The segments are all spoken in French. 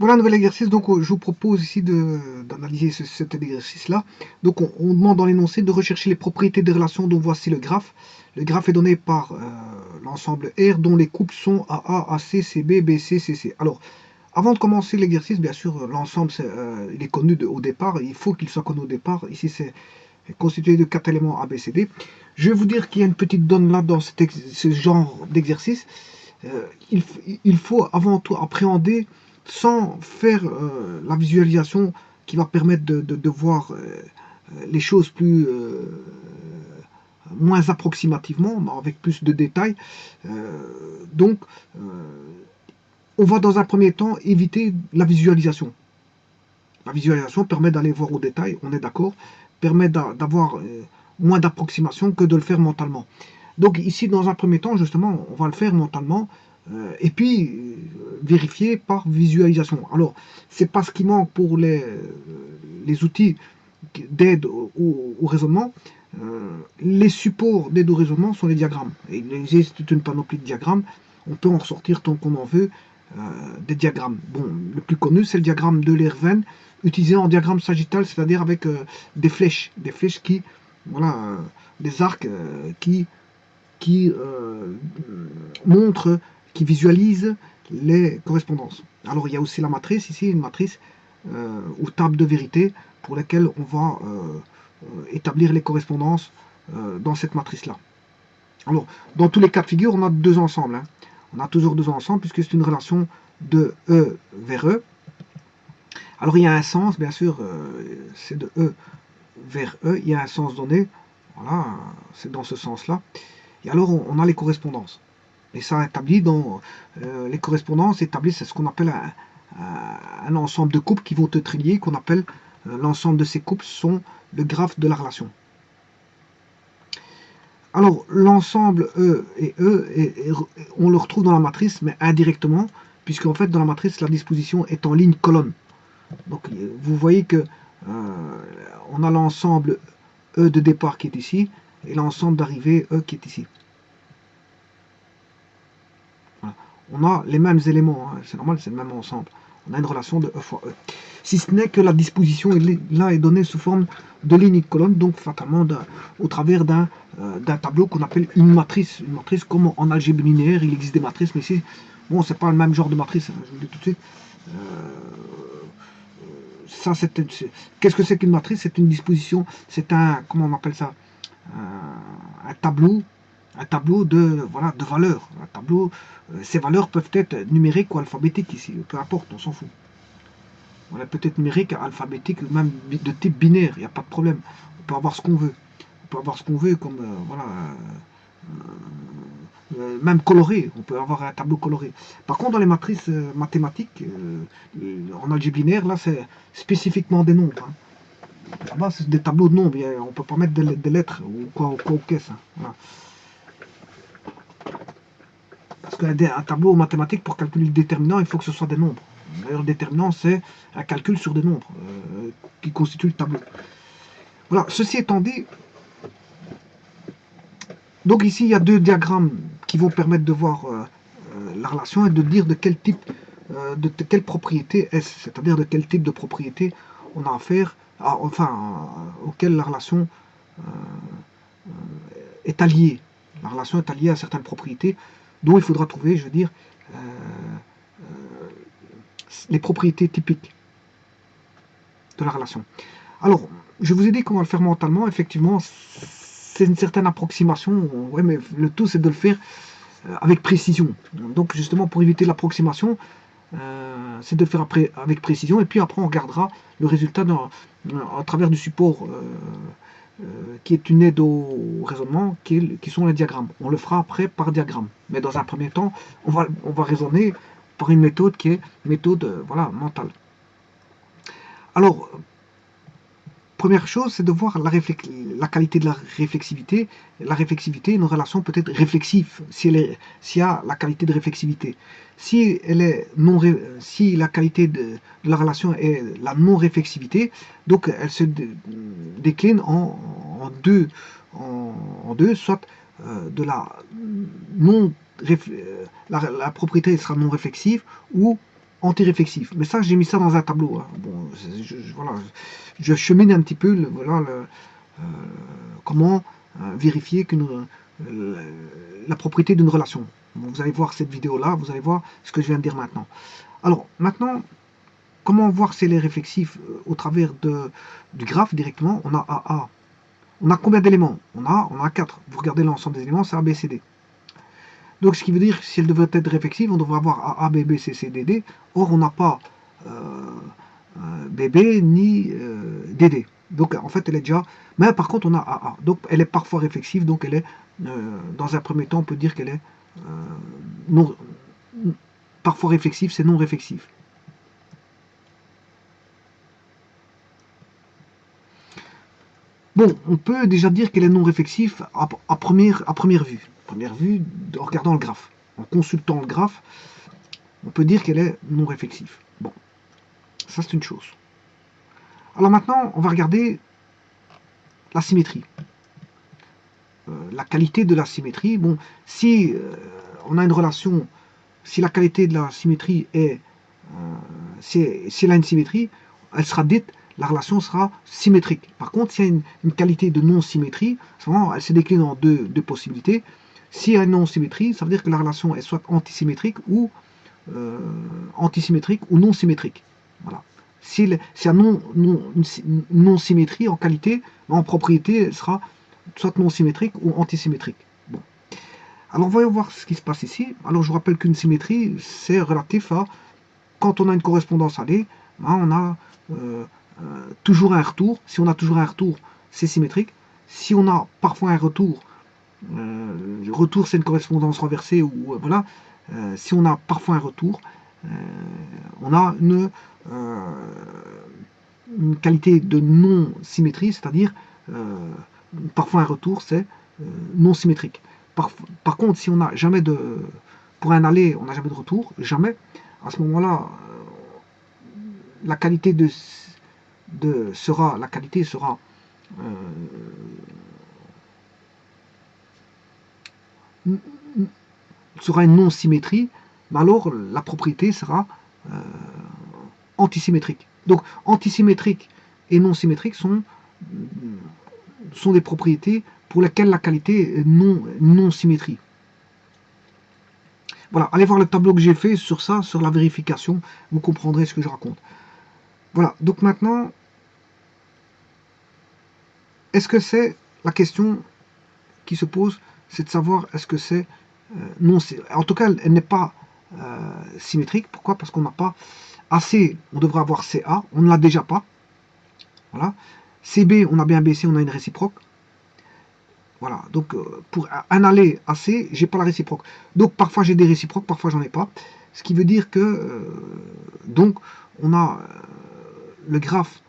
Voilà un nouvel exercice, donc je vous propose ici d'analyser cet exercice-là. Donc on demande dans l'énoncé de rechercher les propriétés des relations dont voici le graphe. Le graphe est donné par l'ensemble R dont les coupes sont AA, AC, CB, BC, CC. Alors, avant de commencer l'exercice, bien sûr, l'ensemble il est connu au départ, il faut qu'il soit connu au départ. Ici c'est constitué de 4 éléments A, B, C, D. Je vais vous dire qu'il y a une petite donne là dans ce genre d'exercice. Il faut avant tout appréhender sans faire la visualisation qui va permettre de voir les choses moins approximativement, avec plus de détails. Donc, on va dans un premier temps éviter la visualisation. La visualisation permet d'aller voir au détail, on est d'accord, permet d'avoir moins d'approximation que de le faire mentalement. Donc ici, dans un premier temps, justement, on va le faire mentalement, et puis vérifier par visualisation. Alors, c'est pas ce qui manque pour les outils d'aide au raisonnement. Les supports d'aide au raisonnement sont les diagrammes. Et il existe toute une panoplie de diagrammes. On peut en ressortir tant qu'on en veut des diagrammes. Bon, le plus connu, c'est le diagramme de Lerven, utilisé en diagramme sagittal, c'est-à-dire avec des flèches qui, voilà, des arcs qui montrent, qui visualisent les correspondances. Alors il y a aussi la matrice, ici une matrice ou table de vérité pour laquelle on va établir les correspondances dans cette matrice-là. Alors, dans tous les cas de figure, on a deux ensembles. Hein. On a toujours deux ensembles puisque c'est une relation de E vers E. Alors, il y a un sens, bien sûr, c'est de E vers E, il y a un sens donné. Voilà, c'est dans ce sens-là. Et alors, on a les correspondances. Et ça établit dans les correspondances établissent ce qu'on appelle un ensemble de couples qui vont être liés, qu'on appelle l'ensemble de ces couples sont le graphe de la relation. Alors, l'ensemble E et E, on le retrouve dans la matrice, mais indirectement, puisque en fait, dans la matrice, la disposition est en ligne colonne. Donc, vous voyez que on a l'ensemble E de départ qui est ici, et l'ensemble d'arrivée E qui est ici. Voilà. On a les mêmes éléments, hein, c'est normal, c'est le même ensemble. On a une relation de E fois E. Si ce n'est que la disposition là est donnée sous forme de ligne colonne, donc fatalement au travers d'un tableau qu'on appelle une matrice. Une matrice comme en algèbre linéaire, il existe des matrices, mais ici, bon, c'est pas le même genre de matrice, hein, je vous le dis tout de suite. Qu'est-ce que c'est qu'une matrice? C'est une disposition, c'est un, comment on appelle ça, un tableau de, voilà, de valeurs. Un tableau, ces valeurs peuvent être numériques ou alphabétiques ici, peu importe, on s'en fout. Voilà, peut-être numérique, alphabétique, même de type binaire, il n'y a pas de problème. On peut avoir ce qu'on veut. On peut avoir ce qu'on veut, comme voilà, même coloré. On peut avoir un tableau coloré. Par contre, dans les matrices mathématiques, en algèbre binaire, là, c'est spécifiquement des nombres. Hein. Là-bas, c'est des tableaux de nombres. On ne peut pas mettre des lettres ou quoi au caisse. Hein. Voilà. Parce qu'un tableau mathématique, pour calculer le déterminant, il faut que ce soit des nombres. D'ailleurs, le déterminant, c'est un calcul sur des nombres qui constituent le tableau. Voilà, ceci étant dit, donc ici, il y a deux diagrammes qui vont permettre de voir la relation et de dire de quel type, de quelle propriété est-ce, c'est-à-dire de quel type de propriété on a affaire, auquel la relation est alliée. La relation est alliée à certaines propriétés dont il faudra trouver, je veux dire, les propriétés typiques de la relation. Alors, je vous ai dit comment le faire mentalement. Effectivement, c'est une certaine approximation. Ouais, mais le tout, c'est de le faire avec précision. Donc, justement, pour éviter l'approximation, c'est de le faire avec précision. Et puis après, on regardera le résultat à travers du support qui est une aide au raisonnement, qui sont les diagrammes. On le fera après par diagramme. Mais dans un premier temps, on va raisonner par une méthode qui est méthode voilà, mentale. Alors, première chose, c'est de voir la qualité de la réflexivité. La réflexivité, une relation peut être réflexive s'il y a la qualité de réflexivité. Si la qualité de la relation est la non-réflexivité, donc elle se décline en deux, soit de la non la propriété sera non réflexive ou antiréflexif. Mais ça, j'ai mis ça dans un tableau. Hein. Bon, voilà, je chemine un petit peu comment vérifier la propriété d'une relation. Bon, vous allez voir cette vidéo-là, vous allez voir ce que je viens de dire maintenant. Alors, maintenant, comment voir si elle est réflexive au travers du graphe directement? On a AA. On a combien d'éléments? On a 4. Vous regardez l'ensemble des éléments, c'est A, B, C, D. Donc, ce qui veut dire que si elle devrait être réflexive, on devrait avoir A, B, B, C, C, D, D. Or, on n'a pas BB ni DD. Donc, en fait, elle est déjà... Mais par contre, on a AA. Donc, elle est parfois réflexive. Donc, elle est, dans un premier temps, on peut dire qu'elle est non, parfois réflexive, c'est non réflexive. Bon, on peut déjà dire qu'elle est non réflexive à première vue. Première vue, en regardant le graphe. En consultant le graphe, on peut dire qu'elle est non réflexive. Bon, ça c'est une chose. Alors maintenant, on va regarder la symétrie. La qualité de la symétrie. Bon, si on a une relation, si la qualité de la symétrie est... si elle a une symétrie, elle sera dite, la relation sera symétrique. Par contre, s'il y a une qualité de non-symétrie, elle se décline en deux possibilités. S'il y a une non-symétrie, ça veut dire que la relation est soit antisymétrique ou non symétrique. Voilà. S'il y a non-symétrie en qualité, en propriété, elle sera soit non symétrique ou antisymétrique. Bon. Alors voyons voir ce qui se passe ici. Alors je vous rappelle qu'une symétrie, c'est relatif à quand on a une correspondance allée, on a toujours un retour. Si on a toujours un retour, c'est symétrique. Si on a parfois un retour, le retour c'est une correspondance renversée ou voilà. Si on a parfois un retour, on a une qualité de non-symétrie, c'est-à-dire parfois un retour c'est non symétrique. Par contre, si on n'a jamais pour un aller, on n'a jamais de retour, jamais, à ce moment-là, la qualité sera une non-symétrie, mais alors la propriété sera antisymétrique. Donc antisymétrique et non symétrique sont des propriétés pour lesquelles la qualité est non-symétrie. Voilà, allez voir le tableau que j'ai fait sur ça, sur la vérification, vous comprendrez ce que je raconte. Voilà, donc maintenant, est-ce que c'est la question qui se pose, c'est de savoir est-ce que c'est non, en tout cas, elle n'est pas symétrique. Pourquoi? Parce qu'on n'a pas AC, on devrait avoir CA, on ne l'a déjà pas. Voilà. CB, on a bien BC, on a une réciproque. Voilà, donc pour un aller AC, j'ai pas la réciproque. Donc parfois j'ai des réciproques, parfois j'en ai pas. Ce qui veut dire que donc on a le graphe,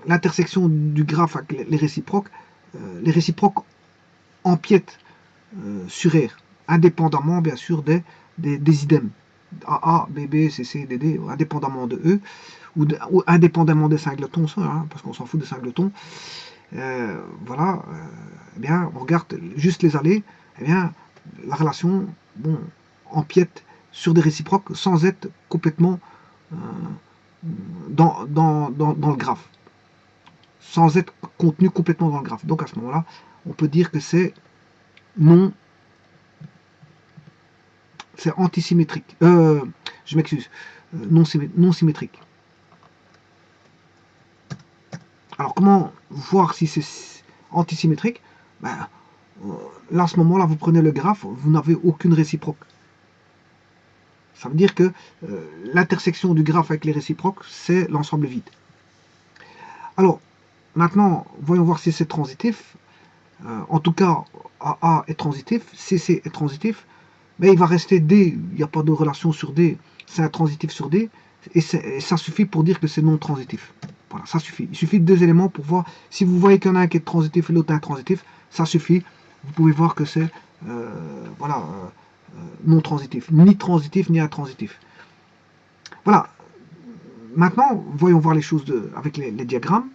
l'intersection du graphe avec les réciproques empiètent sur R, indépendamment bien sûr des idèmes. AA, BB, CC, DD, indépendamment de eux, ou indépendamment des singletons, hein, parce qu'on s'en fout des singletons. Voilà, eh bien, on regarde juste les allées, eh bien, la relation, bon, empiète sur des réciproques sans être complètement dans le graphe, sans être contenu complètement dans le graphe. Donc à ce moment-là, on peut dire que c'est antisymétrique. Je m'excuse, non symétrique. Alors comment voir si c'est antisymétrique? Ben, là, à ce moment-là, vous prenez le graphe, vous n'avez aucune réciproque. Ça veut dire que l'intersection du graphe avec les réciproques, c'est l'ensemble vide. Alors, maintenant, voyons voir si c'est transitif. En tout cas, AA est transitif, CC est transitif, mais il va rester D, il n'y a pas de relation sur D, c'est un transitif sur D, et ça suffit pour dire que c'est non transitif. Voilà, ça suffit. Il suffit de 2 éléments pour voir, si vous voyez qu'il y en a un qui est transitif et l'autre intransitif, ça suffit. Vous pouvez voir que c'est voilà, non transitif, ni transitif ni intransitif. Voilà. Maintenant, voyons voir les choses avec les diagrammes.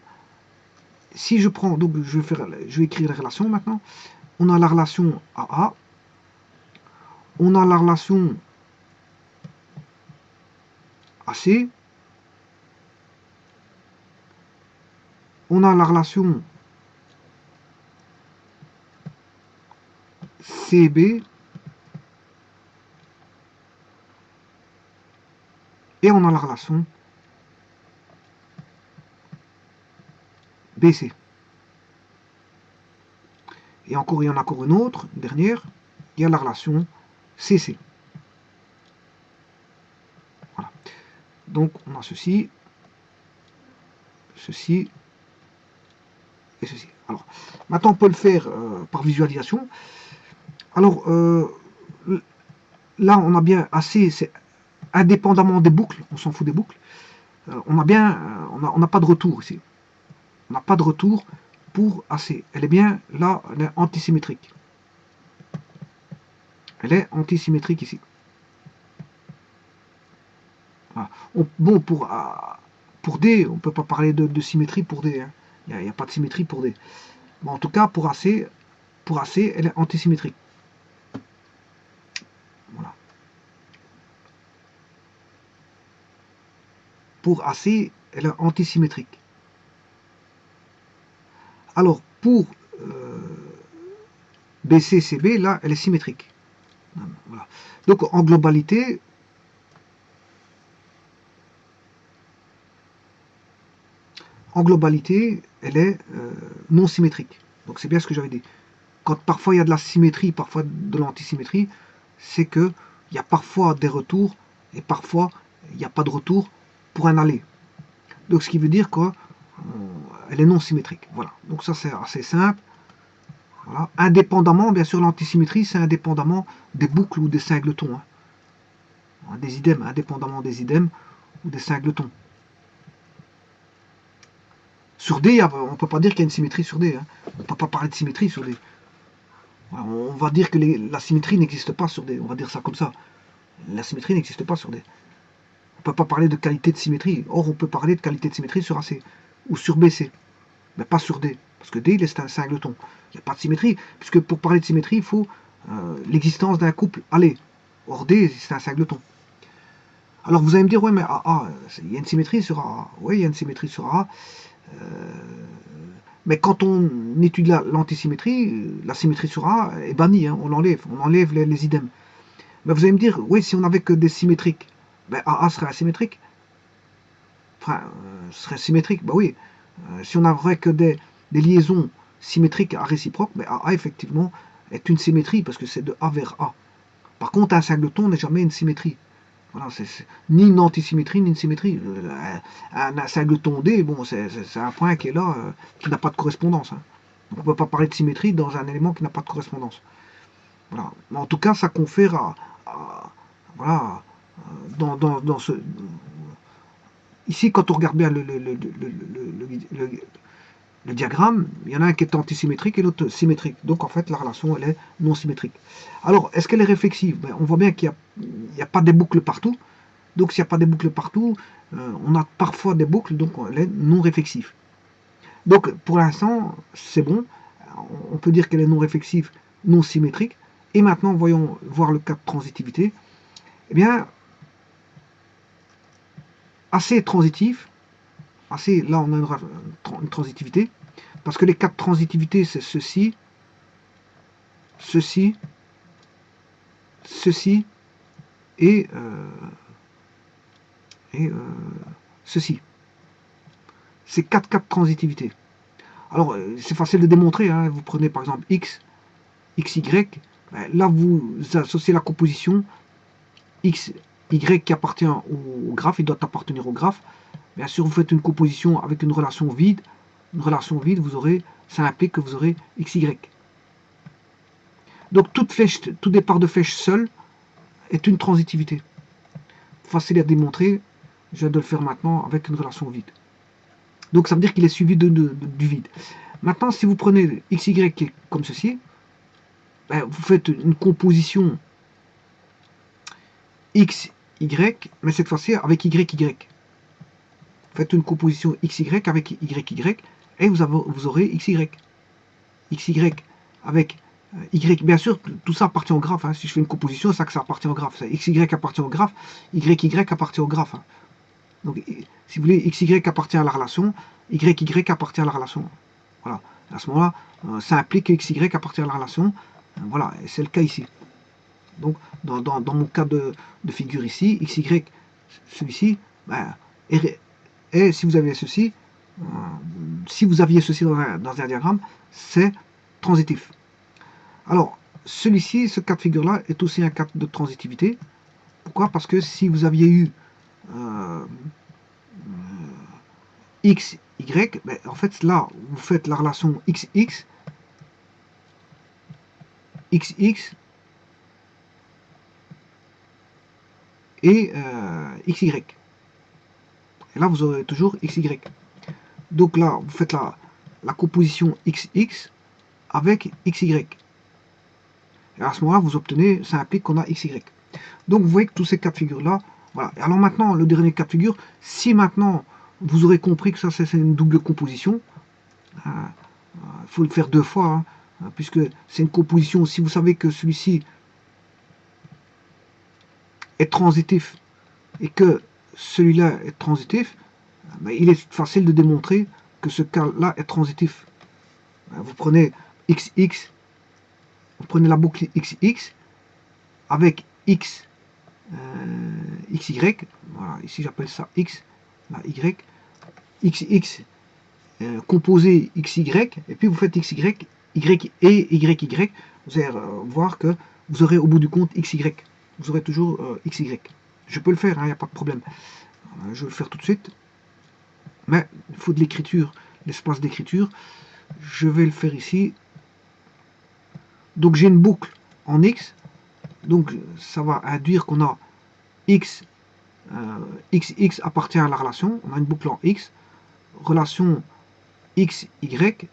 Si je prends, donc je vais écrire les relations maintenant. On a la relation AA, on a la relation AC. On a la relation CB. Et on a la relation BC. Et encore, il y en a encore une autre, une dernière. Il y a la relation CC. Voilà. Donc, on a ceci, ceci et ceci. Alors, maintenant, on peut le faire par visualisation. Alors, là, on a bien assez, c'est indépendamment des boucles, on s'en fout des boucles. On a bien, on n'a pas de retour ici. On n'a pas de retour pour AC. Elle est bien, là, elle est antisymétrique. Elle est antisymétrique ici. Voilà. Bon, pour D, on ne peut pas parler de symétrie pour D. Hein. Il n'y a pas de symétrie pour D. Mais en tout cas, pour AC, elle est antisymétrique. Voilà. Pour AC, elle est antisymétrique. Alors, pour BCCB, là, elle est symétrique. Voilà. Donc, en globalité, elle est non symétrique. Donc, c'est bien ce que j'avais dit. Quand parfois il y a de la symétrie, parfois de l'antisymétrie, c'est qu'il y a parfois des retours et parfois il n'y a pas de retour pour un aller. Donc, ce qui veut dire qu'elle est non symétrique. Voilà. Donc, ça, c'est assez simple. Voilà. Indépendamment, bien sûr, l'antisymétrie, c'est indépendamment des boucles ou des singletons. Hein. Des idèmes, indépendamment des idèmes ou des singletons. Sur D, on ne peut pas dire qu'il y a une symétrie sur D. Hein. On ne peut pas parler de symétrie sur D. Voilà. On va dire que la symétrie n'existe pas sur D. On va dire ça comme ça. La symétrie n'existe pas sur D. On ne peut pas parler de qualité de symétrie. Or, on peut parler de qualité de symétrie sur AC ou sur BC. Mais pas sur D. Parce que D, c'est un singleton. Il n'y a pas de symétrie. Puisque pour parler de symétrie, il faut l'existence d'un couple aller. Or, D, c'est un singleton. Alors, vous allez me dire, ouais, mais AA, il y a une symétrie sur AA. Oui, il y a une symétrie sur AA. Mais quand on étudie l'antisymétrie, la symétrie sur A est bannie, hein, on enlève les idèmes. Mais vous allez me dire, oui, si on n'avait que des symétriques, ben AA serait asymétrique. Enfin, serait symétrique, ben oui. Si on n'avait que des liaisons symétriques à réciproques, ben AA effectivement est une symétrie parce que c'est de A vers A. Par contre, un singleton n'est jamais une symétrie. Voilà, c'est ni une antisymétrie, ni une symétrie. Un singleton D, bon, c'est un point qui est là, qui n'a pas de correspondance. Hein. Donc on ne peut pas parler de symétrie dans un élément qui n'a pas de correspondance. Voilà. Mais en tout cas, ça confère voilà, dans ce... Ici, quand on regarde bien le diagramme, il y en a un qui est antisymétrique et l'autre symétrique. Donc en fait, la relation, elle est non symétrique. Alors, est-ce qu'elle est réflexive? Ben, on voit bien qu'il n'y a pas des boucles partout. Donc s'il n'y a pas des boucles partout, on a parfois des boucles, donc elle est non réflexive. Donc pour l'instant, c'est bon. On peut dire qu'elle est non réflexive, non symétrique. Et maintenant, voyons voir le cas de transitivité. Eh bien, assez transitif. Assez, là, on a une transitivité. Parce que les cas de transitivité, c'est ceci, ceci, ceci et ceci. C'est 4 cas de transitivité. Alors, c'est facile de démontrer. Hein. Vous prenez par exemple X, XY. Ben, là, vous associez la composition X, Y qui appartient au graphe. Il doit appartenir au graphe. Bien sûr, vous faites une composition avec une relation vide. Une relation vide, ça implique que vous aurez XY. Donc, tout départ de flèche seul est une transitivité. Facile à démontrer. Je viens de le faire maintenant avec une relation vide. Donc ça veut dire qu'il est suivi du vide. Maintenant, si vous prenez XY qui est comme ceci, ben, vous faites une composition XY, mais cette fois-ci avec YY. Faites une composition XY avec YY, et vous aurez XY. XY avec Y, bien sûr, tout ça appartient au graphe. Hein. Si je fais une composition, c'est ça que ça appartient au graphe. XY appartient au graphe, YY appartient au graphe. Hein. Donc, si vous voulez, XY appartient à la relation, YY appartient à la relation. Voilà. À ce moment-là, ça implique que XY appartient à la relation. Voilà, et c'est le cas ici. Donc, dans mon cas de figure ici, XY, celui-ci, ben, et si vous avez ceci, si vous aviez ceci dans un diagramme, c'est transitif. Alors, celui-ci, ce cas de figure-là, est aussi un cas de transitivité. Pourquoi? Parce que si vous aviez eu X, Y, ben, en fait, là, vous faites la relation XX, XX et XY. Et là, vous aurez toujours XY. Donc là, vous faites la composition XX avec XY. Et à ce moment-là, vous obtenez, ça implique qu'on a XY. Donc vous voyez que tous ces cas de figure-là, voilà. Et alors maintenant, le dernier cas de figure, si maintenant vous aurez compris que ça c'est une double composition, il faut le faire deux fois, puisque c'est une composition, si vous savez que celui-ci est transitif et que celui-là est transitif, ben, il est facile de démontrer que ce cas-là est transitif. Vous prenez XX, vous prenez la boucle XX avec X, XY, voilà, ici j'appelle ça X, là Y, XX composé XY, et puis vous faites XY, Y et YY, vous allez voir que vous aurez au bout du compte XY, vous aurez toujours XY. Je peux le faire, il n'y a pas de problème. Je vais le faire tout de suite, mais il faut de l'écriture, l'espace d'écriture. Je vais le faire ici. Donc j'ai une boucle en X, donc ça va induire qu'on a X, XX appartient à la relation, on a une boucle en X, relation XY,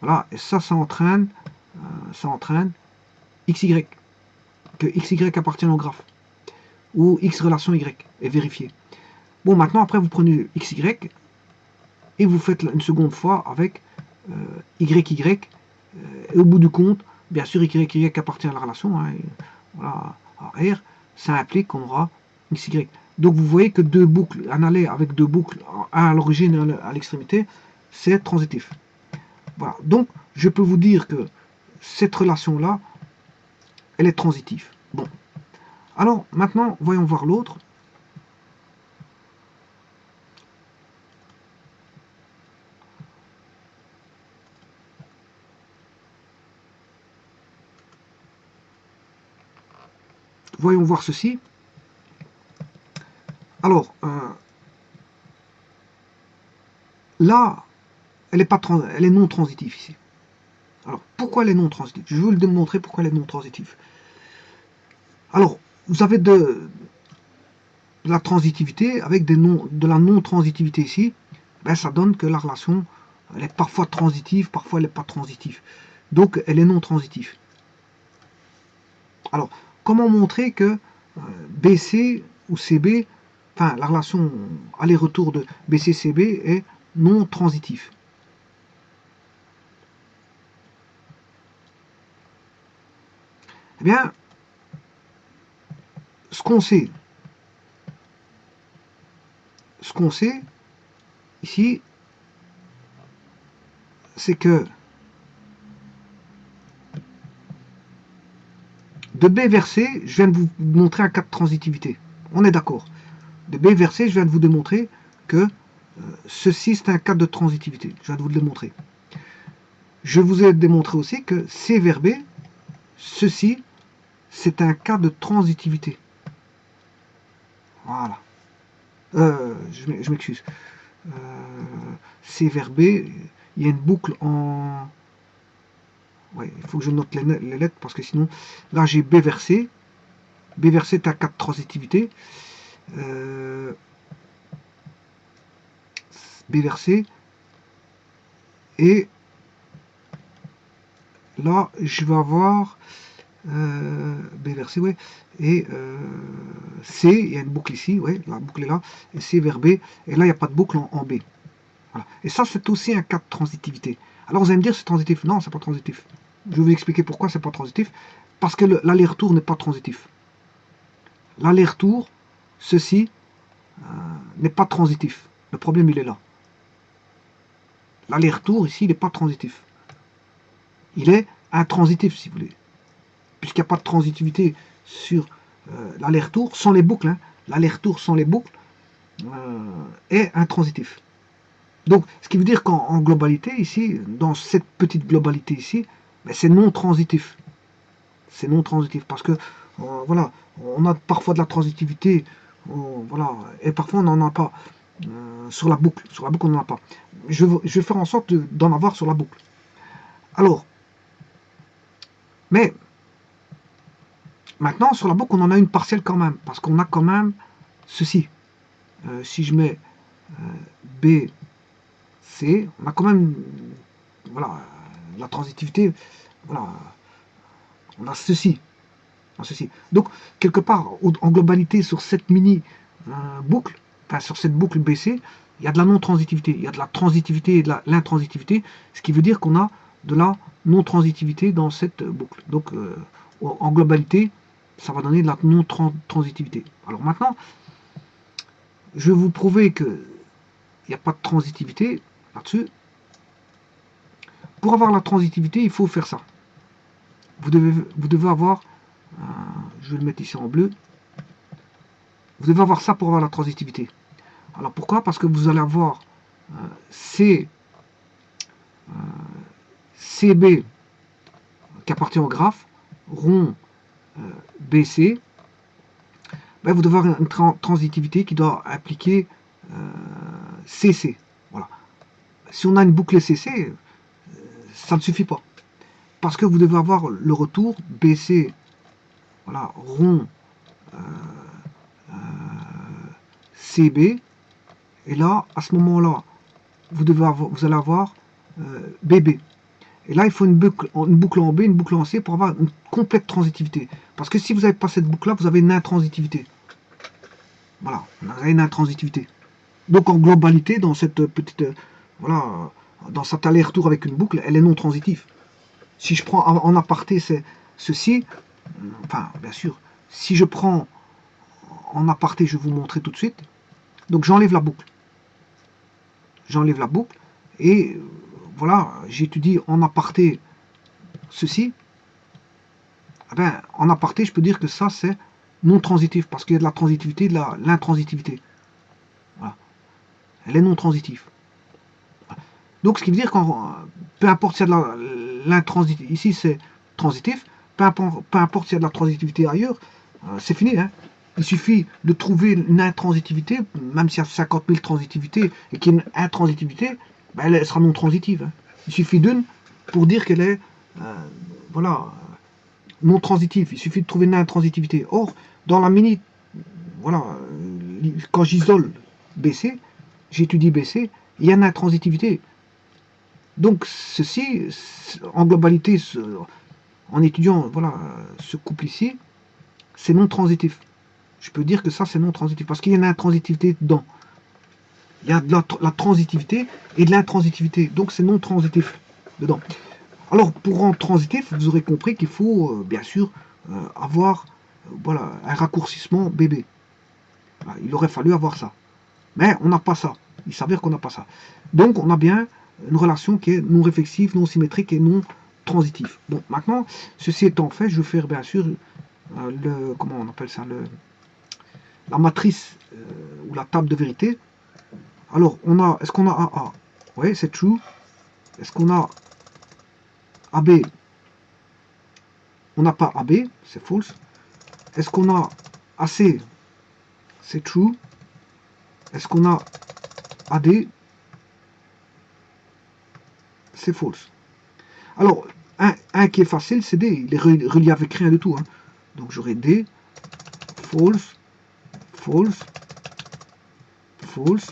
voilà, et ça entraîne XY, que XY appartient au graphe, ou X relation Y est vérifié. Bon, maintenant, après, vous prenez XY, et vous faites une seconde fois avec YY, et au bout du compte, bien sûr, YY appartient à la relation, hein, voilà, à R, ça implique qu'on aura XY. Donc vous voyez que deux boucles, un aller avec deux boucles, un à l'origine et un à l'extrémité, c'est transitif. Voilà. Donc je peux vous dire que cette relation-là, elle est transitive. Bon. Alors maintenant, voyons voir l'autre. Voyons voir ceci. Alors, là, elle est non transitive ici. Alors, pourquoi elle est non transitive? Je vais vous le démontrer pourquoi elle est non transitive. Alors, vous avez de la transitivité avec de la non-transitivité ici. Ben, ça donne que la relation, elle est parfois transitive, parfois elle n'est pas transitive. Donc, elle est non transitive. Alors, comment montrer que BC ou CB, enfin, la relation aller-retour de BC-CB est non transitive? Eh bien, ce qu'on sait ici, c'est que de B vers C, je viens de vous montrer un cas de transitivité. On est d'accord. De B vers C, je viens de vous démontrer que ceci, c'est un cas de transitivité. Je viens de vous le démontrer. Je vous ai démontré aussi que C vers B, ceci, c'est un cas de transitivité. Voilà. Je m'excuse. C vers B, il y a une boucle en... Ouais, il faut que je note les lettres parce que sinon, là j'ai B vers C. B vers C est un cas de transitivité. B vers C. Et là, je vais avoir B vers C, ouais. Et C, il y a une boucle ici, ouais, la boucle est là. Et C vers B. Et là, il n'y a pas de boucle en B. Voilà. Et ça, c'est aussi un cas de transitivité. Alors, vous allez me dire, c'est transitif. Non, c'est pas transitif. Je vais vous expliquer pourquoi c'est pas transitif. Parce que l'aller-retour n'est pas transitif. L'aller-retour, ceci n'est pas transitif. Le problème, il est là. L'aller-retour, ici, il n'est pas transitif. Il est intransitif, si vous voulez. Puisqu'il n'y a pas de transitivité sur l'aller-retour, sans les boucles, hein. L'aller-retour sans les boucles est intransitif. Donc, ce qui veut dire qu'en globalité, ici, dans cette petite globalité ici, ben, c'est non transitif. C'est non transitif parce que, voilà, on a parfois de la transitivité, voilà, et parfois on n'en a pas sur la boucle. Sur la boucle, on n'en a pas. Je vais faire en sorte d'en avoir sur la boucle. Alors, mais maintenant, sur la boucle, on en a une partielle quand même, parce qu'on a quand même ceci. Si je mets B, C, on a quand même, voilà, la transitivité, voilà, on a ceci. Donc, quelque part, en globalité, sur cette mini boucle, enfin sur cette boucle BC, il y a de la non-transitivité. Il y a de la transitivité et de l'intransitivité, ce qui veut dire qu'on a de la non-transitivité dans cette boucle. Donc, en globalité, ça va donner de la non-transitivité. Alors maintenant, je vais vous prouver qu'il n'y a pas de transitivité là-dessus. Pour avoir la transitivité, il faut faire ça. Vous devez avoir, je vais le mettre ici en bleu, vous devez avoir ça pour avoir la transitivité. Alors pourquoi? Parce que vous allez avoir CB qui appartient au graphe, rond BC, ben vous devez avoir une transitivité qui doit impliquer CC. Voilà. Si on a une boucle CC, ça ne suffit pas. Parce que vous devez avoir le retour BC, voilà, rond CB, et là, à ce moment-là, vous allez avoir BB. Et là, il faut une boucle en B, une boucle en C pour avoir une complète transitivité. Parce que si vous n'avez pas cette boucle-là, vous avez une intransitivité. Voilà, vous avez une intransitivité. Donc en globalité, dans cette petite, voilà, dans cet aller-retour avec une boucle, elle est non transitive. Si je prends en aparté ceci, enfin, bien sûr, si je prends en aparté, je vais vous montrer tout de suite. Donc j'enlève la boucle. J'enlève la boucle et voilà, j'étudie en aparté ceci. Eh ben, en aparté, je peux dire que ça, c'est non transitif, parce qu'il y a de la transitivité et de l'intransitivité. Voilà. Elle est non transitive. Donc, ce qui veut dire qu'en peu importe s'il y a de l'intransitivité, ici c'est transitif, peu importe s'il y a de la transitivité ailleurs, c'est fini. Hein. Il suffit de trouver une intransitivité, même s'il y a 50 000 transitivités et qu'il y a une intransitivité, ben elle sera non transitive. Hein. Il suffit d'une pour dire qu'elle est voilà, non transitive. Il suffit de trouver une intransitivité. Or, dans la mini, voilà, quand j'isole BC, j'étudie BC, il y a une intransitivité. Donc ceci, en globalité, en étudiant voilà, ce couple ici, c'est non transitif. Je peux dire que ça c'est non transitif, parce qu'il y a une intransitivité dedans. Il y a de la transitivité et de l'intransitivité, donc c'est non transitif dedans. Alors pour rendre transitif, vous aurez compris qu'il faut bien sûr avoir voilà, un raccourcissement BB. Voilà, il aurait fallu avoir ça. Mais on n'a pas ça. Il s'avère qu'on n'a pas ça. Donc on a bien une relation qui est non réflexive, non symétrique et non transitive. Bon, maintenant, ceci étant fait, je vais faire bien sûr comment on appelle ça, la matrice ou la table de vérité. Alors, est-ce qu'on a AA? Oui, c'est true. Est-ce qu'on a AB? On n'a pas AB, c'est false. Est-ce qu'on a AC? C'est true. Est-ce qu'on a AD? C'est false. Alors, un qui est facile, c'est D. Il est relié avec rien du tout. Hein. Donc j'aurai D, false, false, false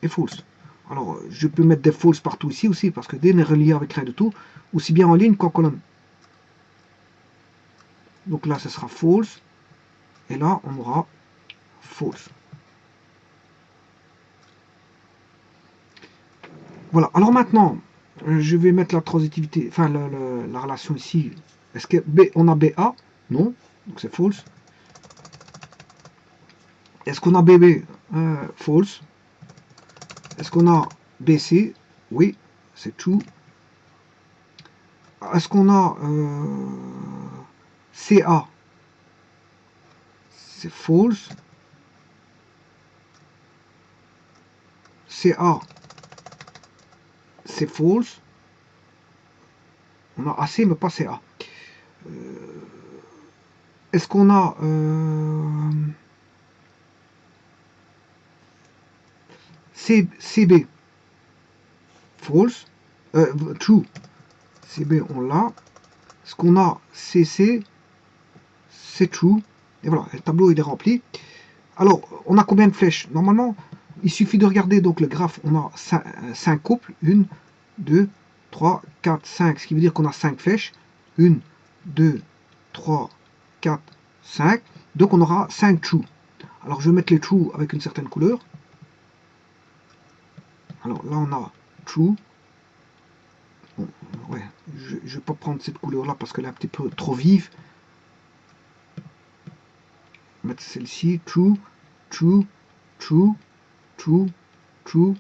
et false. Alors, je peux mettre des false partout ici aussi, parce que D n'est relié avec rien du tout, aussi bien en ligne qu'en colonne. Donc là, ce sera false. Et là, on aura false. Voilà. Alors maintenant, je vais mettre la transitivité, enfin la relation ici. Est-ce que B, on a BA? Non. Donc c'est false. Est-ce qu'on a BB? False. Est-ce qu'on a BC? Oui, c'est true. Est-ce qu'on a CA? C'est false. CA, c'est false. On a AC, mais pas CA. Est-ce qu'on a CB? False. True. CB, on l'a. Est-ce qu'on a CC? C'est true. Et voilà, le tableau il est rempli. Alors, on a combien de flèches? Normalement, il suffit de regarder donc le graphe. On a 5 couples. 1, 2, 3, 4, 5. Ce qui veut dire qu'on a 5 flèches. 1, 2, 3, 4, 5. Donc on aura 5 true. Alors je vais mettre les true avec une certaine couleur. Alors là on a true. Bon, ouais, je ne vais pas prendre cette couleur là parce qu'elle est un petit peu trop vive. Mettre celle-ci, true, true, true, true, true.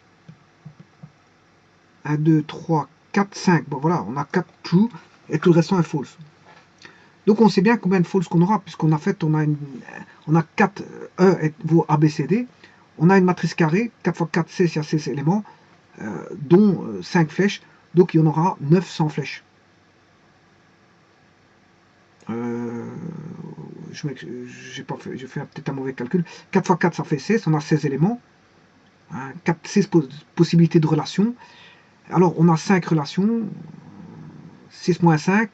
1, 2, 3, 4, 5. Bon voilà, on a 4 true et tout le restant est false. Donc on sait bien combien de false qu'on aura, puisqu'on a fait, on a 4 E vaut ABCD. On a une matrice carrée, 4 x 4, 16, il y a 16 éléments, dont 5 flèches. Donc il y en aura 900 flèches. J'ai fait peut-être un mauvais calcul. 4 x 4, ça fait 16, on a 16 éléments. 16 possibilités de relations. Alors on a 5 relations. 6 moins 5.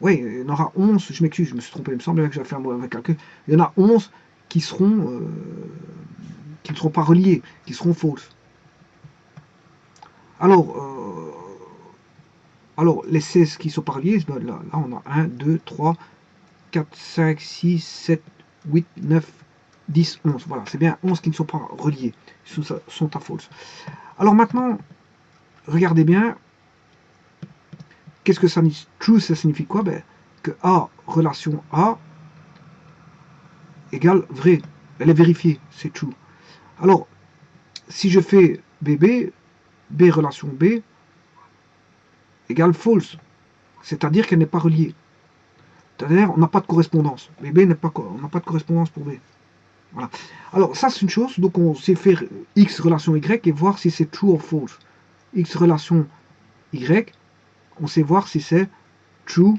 Oui, il y en aura 11, je m'excuse, je me suis trompé, il me semble que j'avais fait un mauvais calcul. Il y en a 11 qui ne seront pas reliés, qui seront false. Alors les 16 qui sont pas reliés, ben là on a 1, 2, 3, 4, 5, 6, 7, 8, 9, 10, 11. Voilà, c'est bien 11 qui ne sont pas reliés, sont à false. Alors maintenant, regardez bien, qu'est-ce que ça signifie? True, ça signifie quoi? Ben, que A, relation A, égale vrai. Elle est vérifiée, c'est true. Alors, si je fais BB, B relation B, égale false. C'est-à-dire qu'elle n'est pas reliée. C'est-à-dire on n'a pas de correspondance. BB on n'a pas de correspondance pour B. Voilà. Alors, ça, c'est une chose. Donc, on sait faire X relation Y et voir si c'est true ou false. X relation Y, on sait voir si c'est true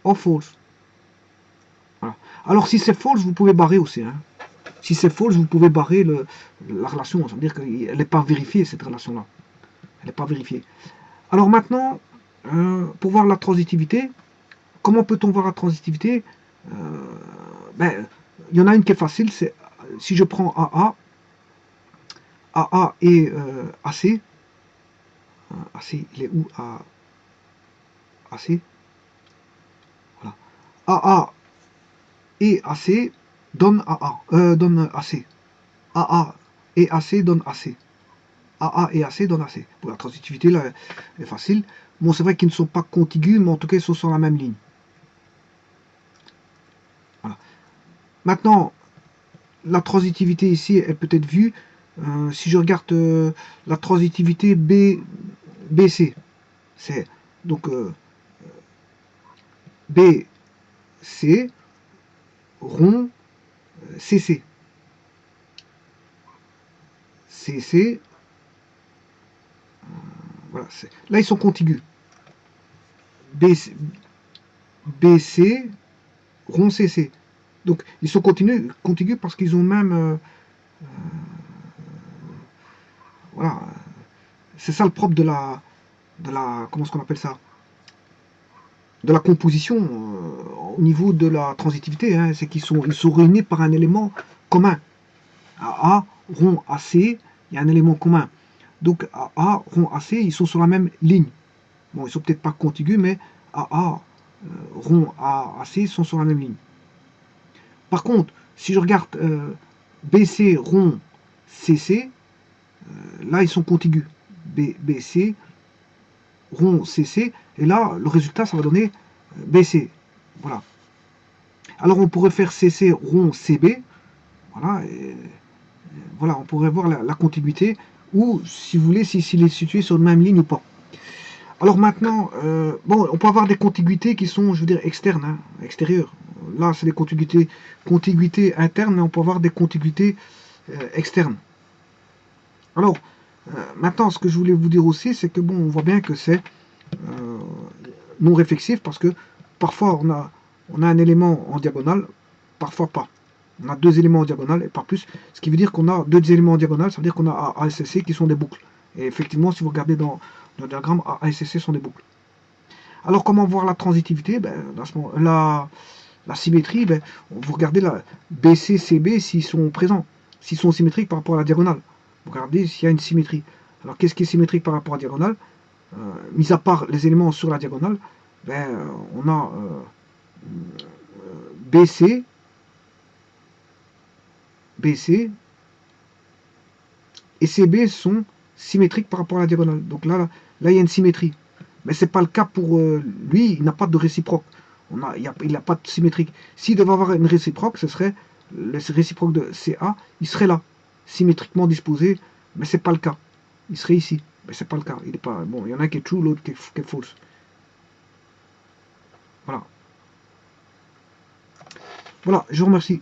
ou false. Voilà. Alors, si c'est false, vous pouvez barrer aussi. Hein. Si c'est false, vous pouvez barrer la relation. Ça veut dire qu'elle n'est pas vérifiée, cette relation-là. Elle n'est pas vérifiée. Alors maintenant, pour voir la transitivité, comment peut-on voir la transitivité? Ben, il y en a une qui est facile, c'est si je prends AA et AC, AC, il est où AC? Voilà. AA et AC donne donne AC. AA et AC donne AC. AA et AC donnent AC. Pour la transitivité, là, est facile. Bon, c'est vrai qu'ils ne sont pas contigus, mais en tout cas, ils sont sur la même ligne. Voilà. Maintenant, la transitivité ici, elle peut être vue. Si je regarde la transitivité BC, c'est donc BC rond CC. CC, voilà. Là, ils sont contigus. BC, BC rond CC. Donc, ils sont contigus parce qu'ils ont même... voilà. C'est ça le propre de la comment est-ce qu'on appelle ça? De la composition au niveau de la transitivité. Hein, c'est qu'ils ils sont réunis par un élément commun. AA, rond AC, il y a un élément commun. Donc AA, rond AC, ils sont sur la même ligne. Bon, ils sont peut-être pas contigus, mais AA, rond AC sont sur la même ligne. Par contre, si je regarde BC, rond CC, là ils sont contigus. BC, rond CC, et là le résultat ça va donner BC. Voilà. Alors on pourrait faire CC rond CB, Voilà, et voilà, on pourrait voir la contiguïté, ou si vous voulez, s'il est situé sur une même ligne ou pas. Alors maintenant, bon, on peut avoir des contiguïtés qui sont, je veux dire, externes, hein, extérieures. Là, c'est des contiguïtés internes, mais on peut avoir des contiguïtés externes. Alors, maintenant, ce que je voulais vous dire aussi, c'est que bon, on voit bien que c'est euh, non réflexif, parce que parfois on a un élément en diagonale, parfois pas. On a deux éléments en diagonale et pas plus, ce qui veut dire qu'on a deux éléments en diagonale, ça veut dire qu'on a A, S et C qui sont des boucles. Et effectivement, si vous regardez dans le diagramme, A, S et C sont des boucles. Alors comment voir la transitivité? Ben, la symétrie, ben, vous regardez la BC, CB s'ils sont présents, s'ils sont symétriques par rapport à la diagonale. Vous regardez s'il y a une symétrie. Alors qu'est-ce qui est symétrique par rapport à la diagonale? Mis à part les éléments sur la diagonale, ben, on a BC, BC et CB sont symétriques par rapport à la diagonale. Donc là il y a une symétrie. Mais ce n'est pas le cas pour lui, il n'a pas de réciproque. Il n'a pas de symétrique. S'il devait avoir une réciproque, ce serait le réciproque de CA, il serait là, symétriquement disposé, mais ce n'est pas le cas. Il serait ici, mais ce n'est pas le cas. Il est pas, bon, il y en a qui est true, l'autre qui est false. Voilà. Voilà, je vous remercie.